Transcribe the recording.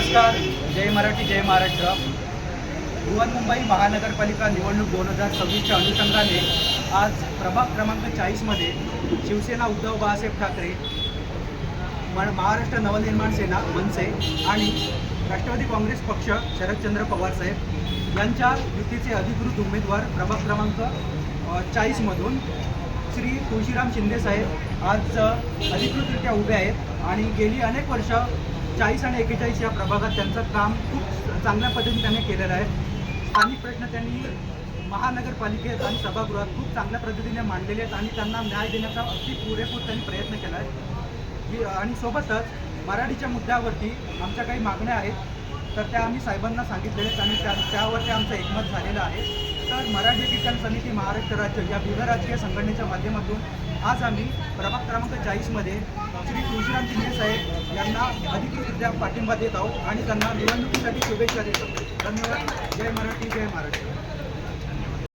नमस्कार. जय मराठी जय महाराष्ट्र. बृहन्मुंबई महानगरपालिका निवडणूक 2026च्या अनुषंगाने आज प्रभाग क्रमांक 40मध्ये शिवसेना उद्धव बाळासाहेब ठाकरे, महाराष्ट्र नवनिर्माण सेना मनसे आणि राष्ट्रवादी काँग्रेस पक्ष शरदचंद्र पवार साहेब यांच्या युतीचे अधिकृत उमेदवार प्रभाग क्रमांक 40मधून श्री तुळशीराम शिंदे साहेब आज अधिकृतरित्या उभे आहेत आणि गेली अनेक वर्ष 40 आणि 41 या प्रभागात त्यांचं काम खूप चांगल्या पद्धतीने त्यांनी केलेलं आहे. स्थानिक प्रश्न त्यांनी महानगरपालिकेत आणि सभागृहात खूप चांगल्या पद्धतीने मांडलेले आहेत आणि त्यांना न्याय देण्याचा अगदी पुरेपूर त्यांनी प्रयत्न केला आहे. आणि सोबतच मराठीच्या मुद्द्यावरती आमच्या काही मागण्या आहेत, तर त्या आम्ही साहेबांना सांगितलेल्या आहेत आणि त्यावरती आमचं एकमत झालेलं आहे. तर मराठी विकास समिती महाराष्ट्र राज्य या बिनराजकीय संघटनेच्या माध्यमातून आज आम्ही प्रभाग क्रमांक 40मध्ये श्री तुळशीराम शिंदे साहेब यांना अधिकृतरित्या पाठिंबा देत आहोत आणि त्यांना निवडणुकीसाठी शुभेच्छा देत आहोत. धन्यवाद. जय मराठी जय महाराष्ट्र.